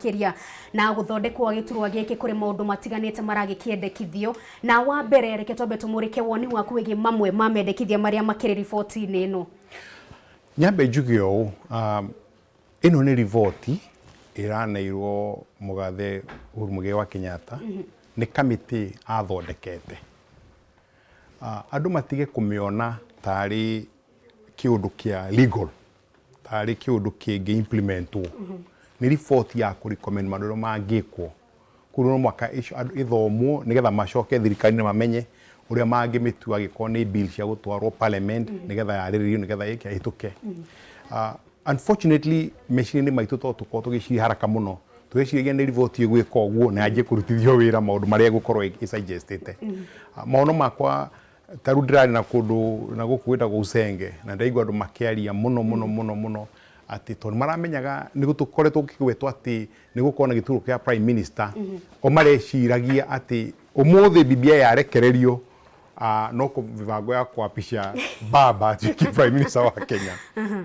kiria na guthondekwo giturwa giki kuri maundu matiganite maragikiendekithio na wa mbere reke twambe tumurike woni waku wigi mamwe ma mendekithia maria makiri riboti-ini ino. Nyambe njuge ũũ, ĩno nĩ riboti ĩraneirwo mũgathe Uhuru Muigai wa Kenyatta nĩ kamĩtĩ athondekete. Andũ matige kũmĩona tarĩ kĩũndũ kĩa legal, tarĩ kĩũndũ kĩngĩ implementwo. Nĩ riboti ya kũrecommend maũndũ mangĩkwo. Koguo no mwaka ithomwo nĩgetha macoke thirikari-inĩ mamenye ũrĩa mangĩmĩtua angĩkorwo nĩ bill cia gũtwarwo parliament nĩgetha yarĩrĩrio nĩgetha ĩhĩtũke. Unfortunately meciria-inĩ maitũ tondũ tũkorwo tũgĩciria haraka mũno, twĩciragia nĩ riboti ĩgwĩka ũguo na yanjie kũrutithio wĩra maũndũ marĩa ĩgũkorwo ĩsuggestĩte. Maono makwa tarĩu ndĩrarĩ na kũndũ na gũkũ gwĩtagwo Usenge na ndaigua andũ makĩaria mũno ati tondũ maramenyaga nĩ gũtũkoretwo gũkĩgwetwo atĩ nĩ gũkorwo na gĩturwa kĩa prime minister o mareciragia atĩ ũmũthĩ BBI yarekererio no kũvango ya kuapisha baba atuĩke prime minister wa Kenya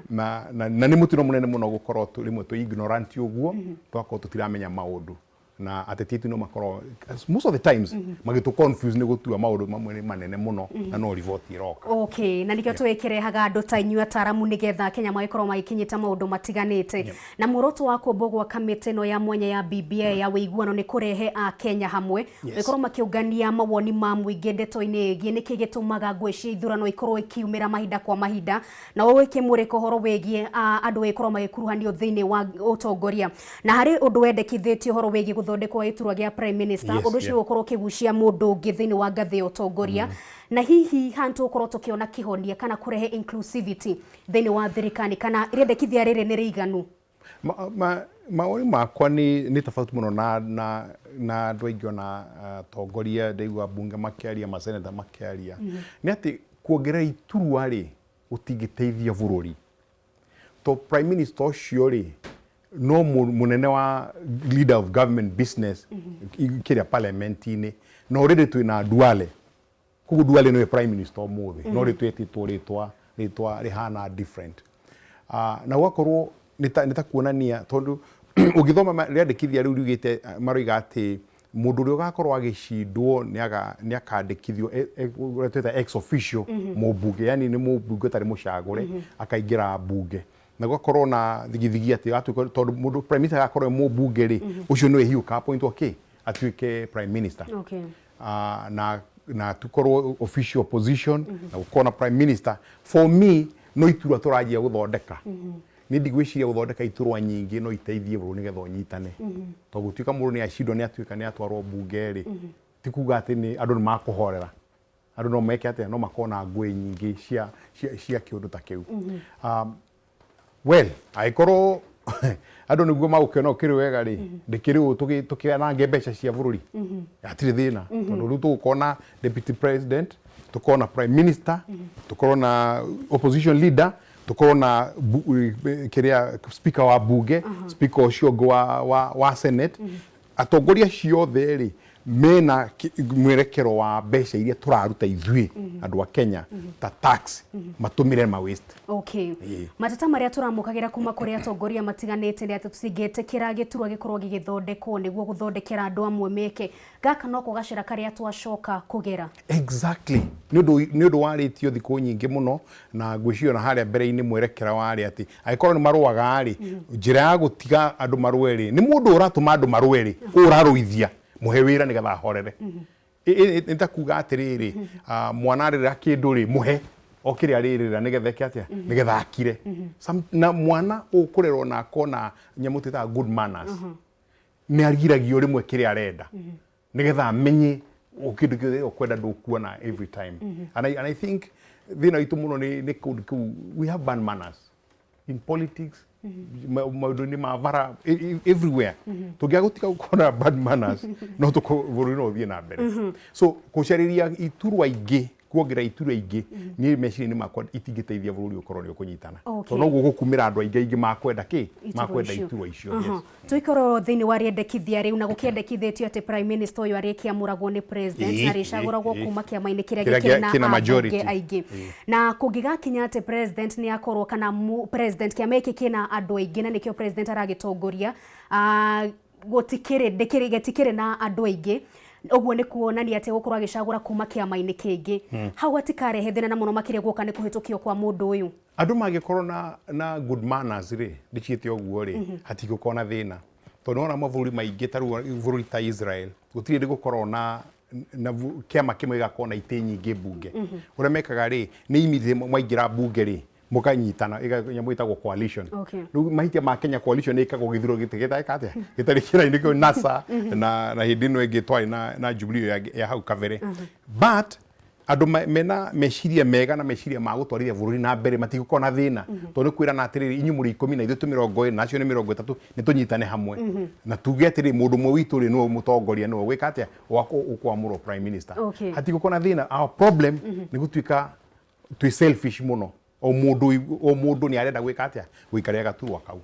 na nĩ mũtino mũnene mũno gũkorwo rĩmwe tũ ignorant ũguo twakorwo tũtiramenya maũndũ na ateti tu no makorwo most of the times magĩtũ confuse nĩ gũtua maũndũ mamwe manene mũno na no riboti iroka. Okay, na nikio twĩkĩrehaga andũ ta inyuĩ ataramu nĩgetha Kenya magĩkorwo magĩkinyĩta maũndũ matiganĩte. Na muoroto wa kũmbwo gwa kamĩtĩ ĩno ya mwanya ya BBI ya wĩiguano nĩ kũrehe a Kenya hamwe gũkorwo makĩũngania mawoni ma mũingĩ ndeto-inĩ ĩgiĩ nĩkĩ gĩtũmaga ngwĩciria ithurano ikorwo ikiumĩra mahinda kwa mahinda na wĩkĩmũrĩka ũhoro wĩgiĩ andũ gũkorwo magĩkuruhanio thĩinĩ wa ũtongoria. Na harĩ ũndũ wendekithĩtio ũhoro wĩgiĩ thondekwo gĩturwa gĩa prime minister ũndũ ũcio ũkorwo kĩgucia mũndũ ũngĩ thĩinĩ wa ngathĩ ya ũtongoria na hihi hantu ũkorwo tũkĩona kĩhonia kana kũrehe inclusivity thĩinĩ wa thirikari kana rĩendekithia rĩrĩ nĩ rĩiganu. Maoni makwa nĩ tofauti mũno na andũ aingĩ ona atongoria ndaigua bunge makĩaria maseneta makĩaria nĩ atĩ kuongerera iturwa rĩ gũtingĩteithia bũrũri to prime minister ũcio rĩ no munene wa leader of government business kĩrĩa parliament-inĩ no already twĩna Duale. Koguo Duale nĩwe prime minister ũmũthĩ no rĩtwĩtĩtwo rĩtwa rĩhana different. Na gwakorwo nĩ ta kuonania tondũ ũngĩthoma rĩandĩkithia rĩu riugĩte maroiga atĩ mũndũ ũrĩa ũgakorwo agĩcindwo nĩ akandĩkithio twĩta ex officio mũmbunge, yani nĩ mũmbunge ũtarĩ mũcagũre akaingĩra mbunge na gwakorwo na thigithigi atĩ tondũ mũndũ prime minister agakorwo mũmbunge rĩ ũcio nĩwe hiũka appointwo atuĩke prime minister. Okay. Na tukorwo official position na gũkorwo na prime minister for me no iturwa tũranjia gũthondeka. Nĩ ndigwĩciria gũthondeka iturwa nyingĩ no iteithie bũrũri nĩgetha ũnyitane. Tondũ gũtuĩka mũndũ nĩ acindwo nĩ atuĩka nĩ atwarwo mbunge rĩ ti kuga atĩ andũ nĩ makũhorera. Andũ no meke atĩ no makorwo na ngũĩ nyingĩ cia kĩũndũ ta kĩu. Well, aikorwo andũ nĩguo magũkĩona ũkĩrĩ wega rĩ ndĩkĩrĩ ũũ tũkĩanange mbeca cia bũrũri hatirĩ thĩna tondũ rĩu tũgũkorwo na deputy president, tũkorwo na prime minister, tũkorwo na opposition leader, tũkorwo na kĩrĩa speaker wa bunge, speaker ũcio ũngĩ wa senate. Atongoria ciothe rĩ mena mwerekero wa mbeca iria tũraruta ithuĩ andũ a Kenya ta tax matũmĩre ma waste. Okay. Mateta marĩa tũramũkagĩra kuma kũrĩ atongoria matiganĩte nĩ atĩ tũtingĩtĩkĩra gĩturwa gĩkorwo gĩgĩthondekwo nĩguo gũthondekera andũ amwe meke gaka no kũgacĩra karĩa twacoka kũgera. Exactly. Nĩ ũndũ warĩtio thikũ nyingĩ mũno na ngwĩciria na harĩa mbere-inĩ mwerekera warĩ atĩ angĩkorwo nĩ marũaga rĩ njĩra ya gũtiga andũ marũe rĩ nĩ mũndũ ũratũma andũ marũe rĩ ũrarũithia muhe wĩra nĩgetha ahorere. Nĩ ta kuga atĩrĩrĩ mwana arĩrĩra kĩndũ rĩ muhe okĩrĩa arĩrĩra nĩgetha eke atĩa nĩgetha akire. Na mwana ũkũrerwo na akona nyamũ twĩtaga good manners nĩ arigiragio rĩmwe kĩrĩa arenda nĩgetha amenye kĩndũ gĩothe ũkwenda ndũkuona every time. And I think thĩna witũ mũno nĩ kũndũ kũu we have bad manners in politics maũndũ-inĩ ma bara everywhere. Tũngĩagũtiga gũkorwo na bad manners no bũrũri no ũthiĩ na mbere. So kũcarĩria iturwa ingĩ kuongerera iturwa ingĩ niĩ meciria-inĩ makwa itingĩteithia bũrũri ũkorwo nĩ ũkũnyitana. Tondũ noguo gũkumĩra andũ aingĩ makwenda makwenda iturwa icio. Tũikorwo thĩinĩ wa rĩendekithia rĩu na gũkĩendekithĩtio atĩ prime minister ũyũ arĩkĩamũragwo nĩ president na rĩcagũragwo kuma kĩama-inĩ kĩrĩa gĩkĩna ambunge aingĩ. Na kũngĩgakinya atĩ president nĩ akorwo kana president kĩama gĩkĩ kĩna andũ aingĩ na nĩkĩo president aragĩtongoria gutikire getikire na andu aingi ogwo ni kuonania ati gukorwa gicagura kuma kiama-ini kingi hau atikarehe thina na muno makire guoka ni kuhitukio kwa mundu uyu andu magikorwo na good manners ri ndiciite ogwo ri hatigukona thina tondu ona mavuri maingi taru vuri ta Israel gutire ndigukorwo na kiama kimwe gakona na ite nyingi bunge uria mekaga ri ni imirire mwaingira bunge ri mukanyitana nyamu itagwo coalition riu mahitia ma Kenya coalition ikagwo githiro gitigeta atia gitari kira-ini kio NASA na hindi no ingi twari na Jubilee ya hau kavere but andu mena meciria mega na meciria ma gutwarithia bururi na mbere matigukona thina tondu kwira na atiriri inyu muri 10 na ithu tu 20 nacio ni 30 ni tunyitane hamwe na tuge atiri mundu mwe witu ri no mutongoria no gwika atia wako ukwamuro prime minister hatigukona thina our problem ni gutuika twi selfish muno o mundu ni arenda gwika atia gwikaria gaturwa kau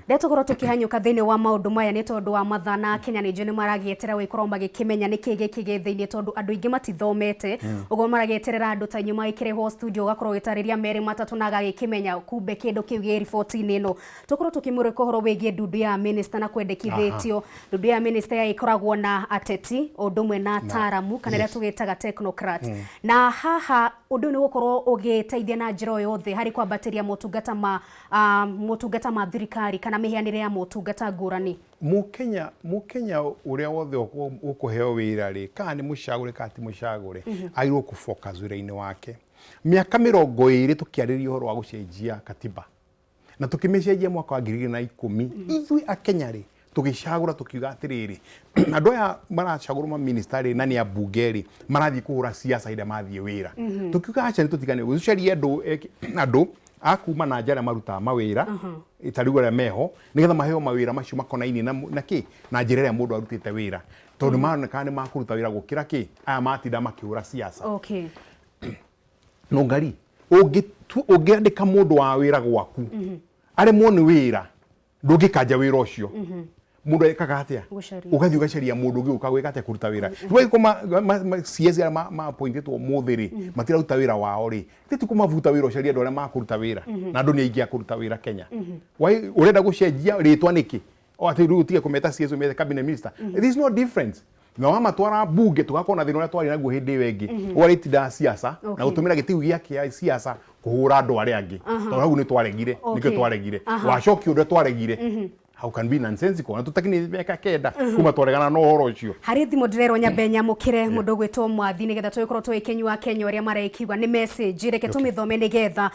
ndetugoro tukihanyuka thiini wa maundu maya ni tondu wa mathana Kenya ni njuni maragietera wikorwo magikimenya ni kigi thiini tondu andu ingi matithomete ugo maragieterera andu ta nyuma ikireho studio gakorwo gitariria meri matatu na gagikimenya kumbe kindu kiu gi report-ini ino tukorwo tukimurika horo wigie ndundu ya minister na kwendekithitio ndundu ya minister ya ikoragwo na ateti ndumwe na ataramu kana ria tugitaga technocrat na haha undu ni gukorwo ugiteithia na njira yothe hari kwambatiria motungata ma thirikari kana mihianire ya motungata ngurani mukenya uria wothe ukuheo wira ri kana ni mucagure kana ti mucagure airwo ku focus wira-ini wake miaka 20 tukiariria horo wa gucenjia katiba na tukimecenjia mwaka wa 2010 ithui akenya ri tugicagura tukiuga atiriri andu aya maracagurwa ministeri na ni abungeri marathii kuhura siasa ida mathii wira tukiuga acha ni tutigane gucaria andu akuma na njara maruta mawira itarigwa meho nigetha maheo mawira macio makonaini na ki na njira ya mundu arutite wira tondu maroneka ni makuruta wira gukira ki aya matinda makiura siasa no ngari ungiandika mundu wa wira gwaku ari muoni wira ndungikanja wira ucio mundu ekaga atia ugathi ugacaria mundu ungi ukagwika atia kuruta wira rwai kuma CS ma appointetwo muthiri matiraruta wira wao ri titu kumavuta wira ucaria andu aria makuruta wira na andu ni aingi akuruta wira Kenya wai urenda gucenjia ritwa niki o ati riu tiga kumeta CS umete cabinet minister there is no difference na wama twara bunge tugakona thina uria twari naguo hindi wengi waritida siasa na gutumira gitiu giake ya siasa kuhura andu aria angi tondu hau ni twaregire nikio twaregire wacoki undu twaregire how can be nonsensical na tutakini meka kenda kuma twaregana no horo ucio hari thimo ndirero nyambenya mukire mundu gwitwo mwathi nigetha twikorwo twikinywa Kenya uria marekiwa ni message reke tumithome nigetha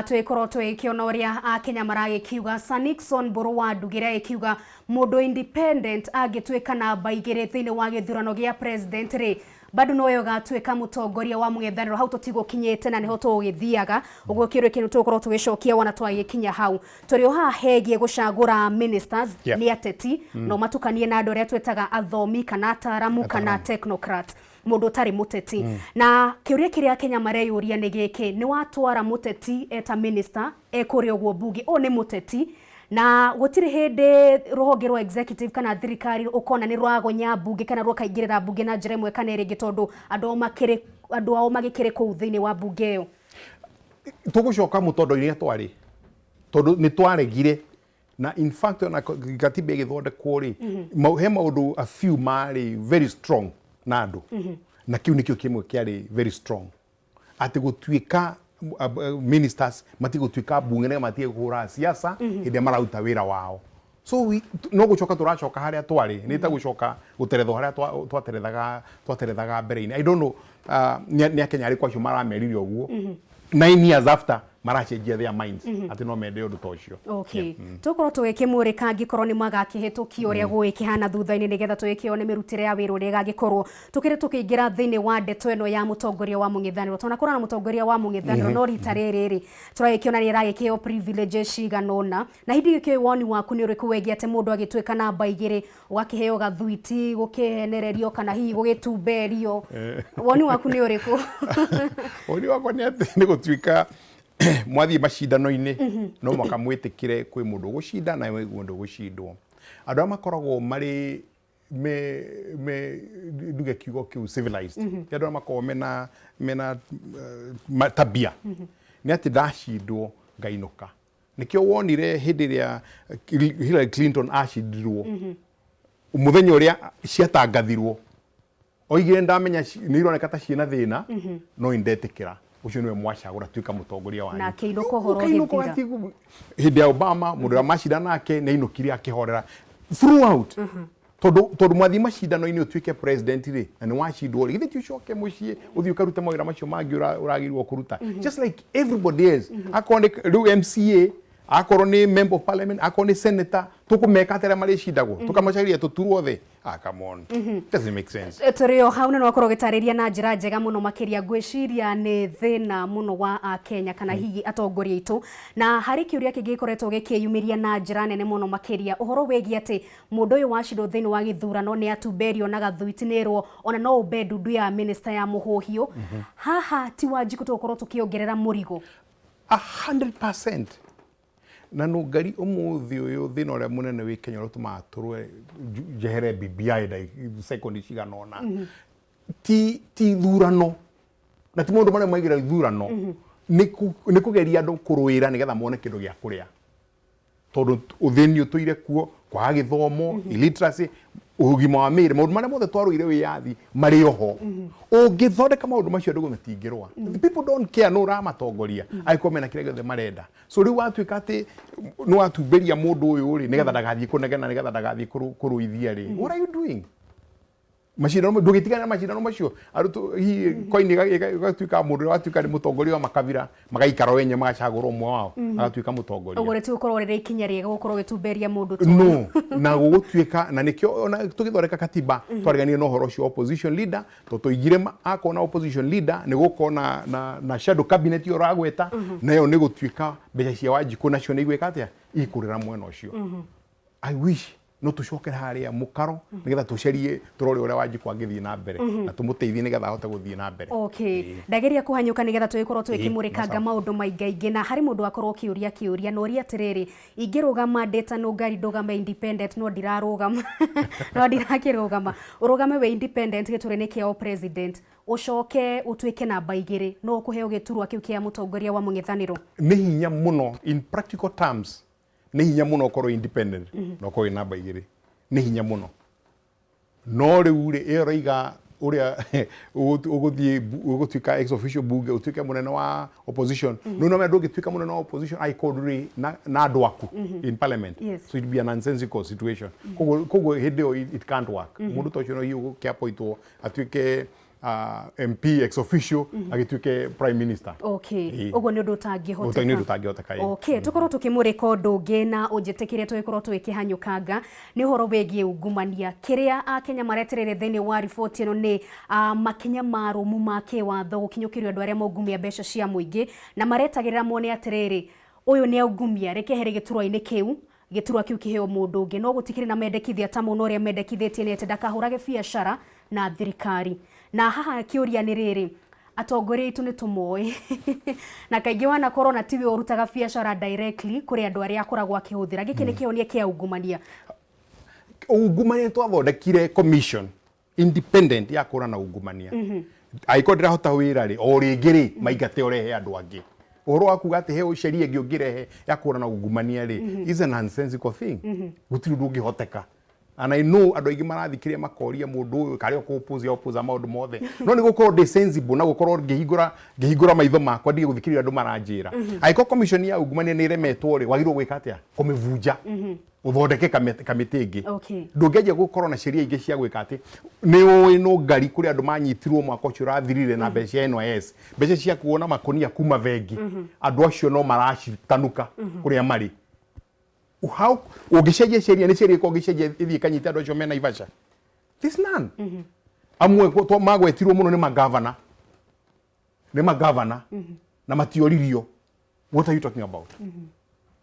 twikorwo twikiona uria Kenya maragikiuga Sanixon Borwa ndugira ikiuga mundu independent agitwika na baigire thiini wa githurano gia president ri bado noyo gatweka mutongoria wa mung'ethaniro hau tutigukinyete na niho tugithiaga uguo kirwe kinu tukorwo tugicokia wana twagikinya hau turi oha hegie gucagura ministers ni ateti no matukanie na andu aria twetaga athomi kana ataramu kana technocrat mundu tari muteti na kiuria kiria Kenya mareyuria ni giki ni watwara muteti eta minister ekuria uguo bunge o ni muteti na gutire hindi ruhonge rwa executive kana thirikari ukona ni rwagonya bunge kana rwakaingirira bunge na njira imwe kana ringi tondu andu ao magikire kuu thiini wa bunge yo tugucoka mutondo-ini twari tondu ni twaregire na in fact na katiba igithondekwo ri he maundu a few mari very strong na andu na kiu nikio kimwe kiari very strong ati gutuika ministers matigutwika bunge na matige kuhura siasa inde mararuta wira wao so no gucoka turacoka haria twari ni ta gucoka guteretho haria twaterethaga mbere-ini I don't know ni Kenya ari kwacio marameririo uguo 9 years after maracenjia their minds ati no mende undu tocio tukorwo tugikimurika ngikorwo ni magakihitukia uria gwikihana thutha-ini nigetha tugikione mirutire ya wira uria gagikorwo tukire tukiingira thiini wa ndeto eno ya mutongoria wa mung'ethaniro tona kurana mutongoria wa mung'ethaniro no rita riri turagikiona ni ragikio privileges ciganona na hindi gikio woni waku ni uriku wegi ate mundu agitweka na baigire ugakiheo gathuiti gukihenererio kana hihi gugitumberio woni waku ni uriku woni wakwa ni ati ni gutwika mwathi macindano-ini no makamwitikire kwi mundu gucinda na mundu gucindwo andu amakoragwo mari nduge kiugo kiu civilized andu amakoragwo mena tabia ni ati ndacindwo ngainuka nikio wonire hindi ria Hillary Clinton acindirwo muthenya uria ciatangathirwo oigire ndamenya ni ironeka ta ciina thina no indetikira ucio niwe mwacagura tuika mutongoria wanyu na keinuko horo githira hindi ya Obama mundu wa macida nake ni inukiri akihorera throughout tondu mwathi macindano-ini utuike president ri na ni wacindwo ri githi ucoke mucii uthii ukarute mawira macio mangi uragirwo kuruta just like everybody else akone riu MCA akorwo ni member of parliament akorwo ni senator tukumeka atera mari cindagwo tukamacaria tuturwo the come on doesn't make sense turio hau no akorwo gitariria na njira njega muno makiria gwiciria ni thina muno wa Kenya kana hihi atongoria itu na hari kiuria kingi koretwo gikiyumiria na njira nene muno makiria uhoro wegi ati mundu uyu wacindwo thini wa githurano ni atumberio na gathuitinirwo ona no ube ndundu ya minister ya muhuhio haha ti Wanjiku tukorwo tukiongerera murigo 100%. Na no ngari umuthi uyu thina uria munene wi Kenya rutuma turwe jehere BBI da second ciganona ti thurano na ti mundu mane maigira thurano ni kugeria andu kuruira nigetha mone kindu gia kuria tondu uthini utuire kuo kwa githomo illiteracy ugima wa mire maundu mane mothe twaruire wiyathi mari oho ungithondeka maundu macio ndugu matingirwa the people don't care no ramatongoria aikomena kire gothe marenda so riu watuika ati no watumberia mundu uyu ri nigetha ndagathie kunegena nigetha ndagathie kuruithia ri what are you doing mashindano ndugitigana mashindano macio arutu hi koini gatuika mundu watuika ni mutongoria wa makabira magaikara wenye magacagura umwe wao agatuika mutongoria ugore tu ukorwo riri ikinya riega gukorwo gitumberia mundu tu no na gutuika na nikio ona tugithoreka katiba twarigania no horo cio opposition leader tuigire akona opposition leader ni gukona na shadow cabinet yo ragweta nayo ni gutuika mbeca cia Wanjiku nacio ni igwika atia ikurira mwena ucio I wish no tucokera haria mukaro nigetha tucerie turore uria Wanjiku angithii na mbere na tumuteithie nigetha ahote guthii na mbere okay ndageria kuhanyuka nigetha tuikorwo twikimurikanga maundu maingaingi na hari mundu akorwo kiuria no ria atiriri ingirugama ndeta no ngari ndugama independent no ndirarugama no ndirakirugama urugame we independent giturene kia president ucoke utuike namba igiri no kuheo giturwa kiu kia mutongoria wa mung'ethaniro ni hinya muno in practical terms ni hinya muno korwo independent no ko namba igiri ni hinya muno no riu ri roiga uria ugutuika ex official bunge utuika munene wa opposition no me ndugituika munene wa opposition I could ri na andu aku in parliament so it be a nonsensical situation kogo hidio it can't work mundu tocho no hiyo kia poito atuike MP ex officio agituike prime minister okay ugo ni undu utangihoteka utani utangihoteka kai okay tukorwo tukimurika undu ungi na unjitikire twikorwo twikihanyukanga ni horo wegie ungumania kiria Kenya mareterere thini wa report ino ni makinya marumu make watho gukinyukirio andu aria maungumia mbeca cia muingi na maretagirira mone atiriri uyu ni aungumia rekehere giturwa-ini kiu giturwa kiu kiheo mundu ungi no gutikire na mendekithia ta muno ria mendekithitie ni ati ndakahurage biacara na thirikari na haha kiuria ni riri atongoria itu ni tumoi na kaingi wana corona tiwe urutaga biacara directly kuri andu aria akoragwo akihuthira giki ni kionie kia ungumania twathondekire commission independent ya kurana ungumania aiko ndirahota wira ri o ringi ri maingate orehe andu angi uhoro waku gati he sheria ngi ungirehe ya kurana ungumania ri is a nonsensical thing gutiri ndungihoteka and I know andu aingi marathikiria makoria mundu uyu kari opose maundu mothe no ni gukorwo de sensible na gukorwo ngihingura maitho makwa ndige guthikiria andu maranjira aiko commission ya ungumania ni remetwo ri wagirwo gwika atia kumivunja uthondeke kamiti ingi ndungeje gukorwo na sheria ingi cia gwika ati ni no ngari kuri andu manyitirwo mwaka ucio rathirire na mbeca NYS mbeca cia kuona makonia kuma vengi andu acio no maracitanuka kuria mari how ugicenjia sheria ni sheria ko ugicenjia ithie kanyita andu acio mena Ivasha this none amwe to magwetirwo muno ni magavana na matioririo what are you talking about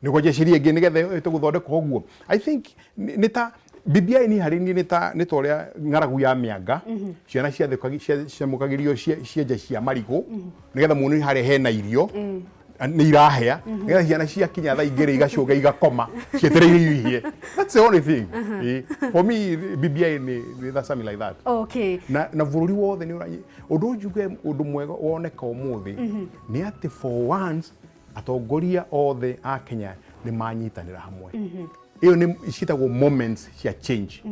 ni goje sheria ingi nigethe ituguthondeka hoguo I think nita BBI ni hari ni nita nitoria ngaragu ya mianga ciana cia mukagirio cia cia marigo nigetha muno hari hena irio ni irahea nigetha ciana cia kinya tha igere igacoga igakoma cietereire ihie that's the only thing for me BBI ni that's something like that okay na bururi wothe ni undu njuge undu mwega woneka umuthi ni ati for once atongoria othe a Kenya ni manyitanira hamwe iyo ni citagwo moments cia change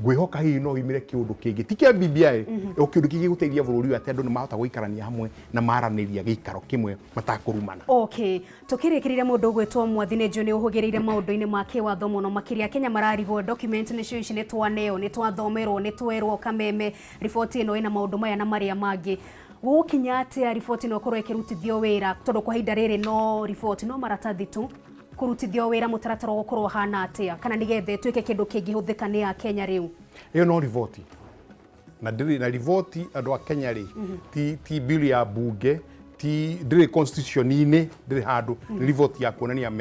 ngwihoka hihi no imire kiundu kingi tike BBI o kiundu kingi guteithia bururi ati andu ni mahota guikarania hamwe na maraniria giikaro kimwe matakurumana. Okay, tukirikirire mundu gwitwo Mwathine John uhugireire maundu-ini ma kiwatho muno makiria Kenya mararigwo document ni cio ici ni twaneo ni twathomerwo ni twerwo kameme riboti ino ina maundu maya na maria mangi gukinya atia riboti no korwo ikirutithio wira tondu kwa hinda riri no riboti no maratathi tu kurutithio wira mutaratara gukorwo hana atia kana nigethe twike kindu kingihuthika ni a Kenya riu iyo no riboti na riboti andu a Kenya ri ti bill ya bunge ti ndiri constitution-ini ndiri handu riboti ya kuonania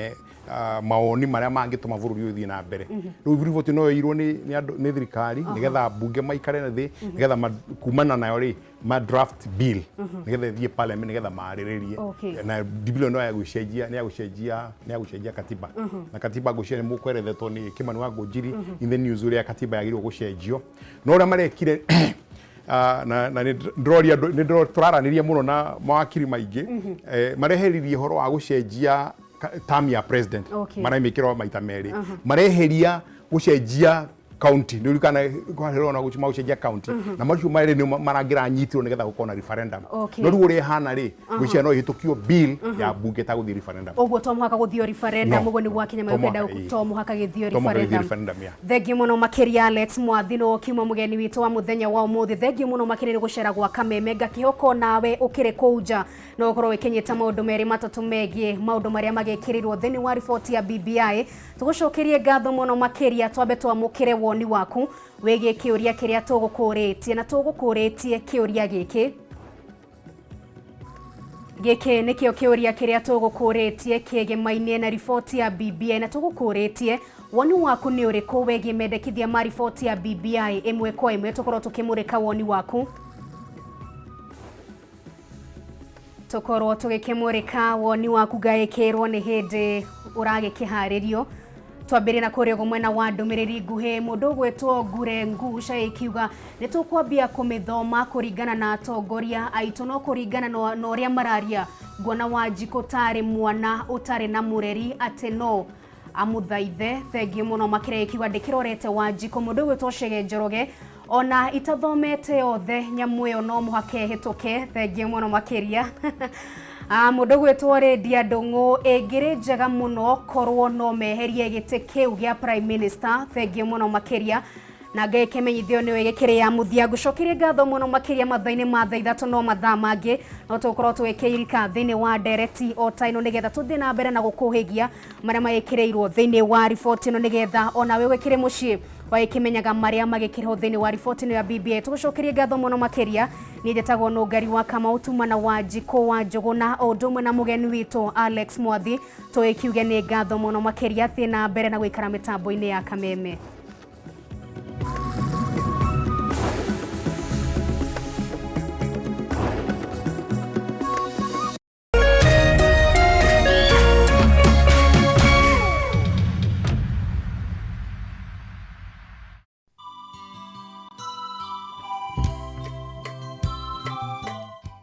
maoni maria mangituma bururi uthii na mbere riu riboti no irwo ni thirikari nigetha bunge maikare na thi nigetha kumana nayo ri ma draft bill nigetha thie parliament nigetha mariririe na bill no ya gucenjia katiba na katiba gucenjia mukwerethetwo ni Kimani wa Ngũnjiri in the news uri ya katiba yagirwo gucenjio no ria marekire na ni turaranirie muno na mawakiri maingi mareheririe horo wa gucenjia term ya president maraimikirwo maita meri mareheria gucenjia county ndio kana kwa na guchuma gucenjia county na macio mari ni marangira nyitirwo nigetha gukona referendum no riu uri hana ri gucia no hitukio bill ya bunge ta guthii referendum ogwo to muhaka guthio referendum ogwo ni gwa Kenya makwenda to muhaka githio referendum thengi muno makiria Alex Mwathino kiuma mugeni witu wa muthenya wa umuthi thengi muno makiria gucera gwa Kameme ngakihoko nawe ukire kuja no korwo wikinyita maundu meri matatu megie maundu maria magekirirwo thini wa report ya BBI tugucokerie ngatho muno makiria twambe twamukire woni waku wegie kiuria kiria tugukuritie na tugukuritie kiuria giki nikio kiuria kiria tugukuritie kiegemaine na report ya BBI na tugukuritie woni waku ni uriku wegie mendekithia ma report ya BBI imwe kwa imwe tukorwo tukimurika woni waku tukorwo tugikimurika woni waku gaikirwo ni hindi uragikiharirio twambire na kuria mwena wa ndumiriri nguhi mundu gwetwo Ngure Ngusha ikiuga nitukwambia kumithoma kuringana na atongoria aitu no kuringana na uria mararia ngona Wanjiku tari mwana utari na mureri ati no amuthaithe thengi muno makire ikiuga ndikirorete Wanjiku mundu gwetwo Chege Njoroge ona itathomete othe nyamu yo no muhake hituke thengi muno makiria mundu gwetwo Redia Ndung'u ingiri njega muno korwo no meherie gite kiu gia prime minister thengi muno makiria na ngekemenyithio ni wegekire ya muthia gucokirie ngatho muno makiria mathaini ma thaa ithatu no mathaa mangi no tukorwo twikirika thini wa direct otaino nigetha tuthie na mbere na gukuhigia maria mayekireirwo thini wa report ino nigetha ona we wekire mucii waikimenyaga maria magikirwo thini wa report ino ya BBI tugucokirie ngatho muno makiria ni njetagwo no ngari wa Kamautuma na Wanjiku wa Njuguna odumwe na mugeni witu Alex Mwathi tuikiuge ni ngatho muno makiria thina mbere na gwikara mitambo-ini ya Kameme.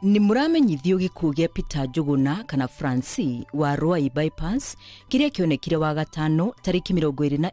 Ni muramenyithio gikuo gia Peter Njuguna kana Francis wa Rwai bypass kiria kionekire wa gatano tariki 20